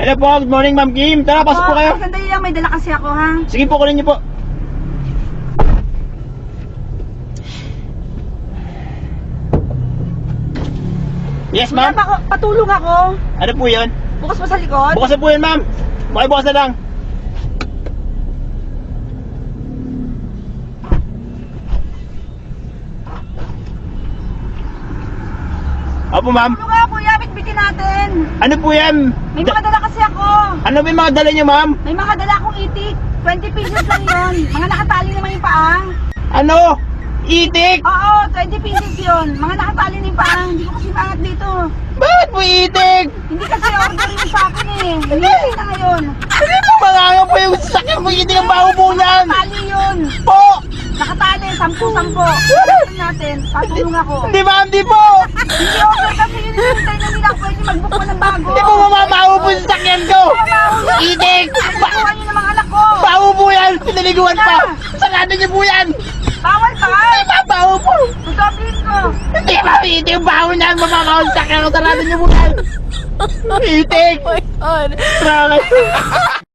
Hello po, good morning Ma'am Kim. Tara, pasok po kayo. Sandali lang, may dala kasi ako, ha? Sige po, kunin niyo po. Yes, ma'am. Patulong ako. Ano po yun? Bukas mo sa likod. Bukas na po yun, ma'am. Bukas na lang. Opo, ma'am. Tulong nga, kuya, bitbitin natin. Ano po yan? May mga dala kasi ako. Ano ba yung mga dala niyo, ma'am? May mga dala akong itik. 20 pesos lang yun. Mga nakatali naman yung paa. Ano? Itik? Oo, 20 pesos yun. Mga nakatali na yung paa. Hindi ko kasi maangat dito. Bakit po itik? Hindi kasi order mo sa akin eh. Hindi na ngayon. Hindi po malanga po yung sakyan mo itik ang baho po niyan. Nakatali yun. Po! Nakatali, 10-10. Order natin. Patulong ako. Hindi, ma'am, di po. Hindi order kasi yun. Hintay na nila. Pwede mag-book ko ng bago. Hindi po mamabaho po yung sakyan ko. Itik! Pinaliguan niyo ng mga anak ko. Baho po yan! Pinaliguan pa! Sarado niyo po yan! Bawal pa. Ay, babaho po! Tutoblin ko. Hindi, ma'am, itik yung baho niyan! Mamakaw yung sakyan ko! Sarado niyo po yan! Itik! Oh my God. Tara kayo!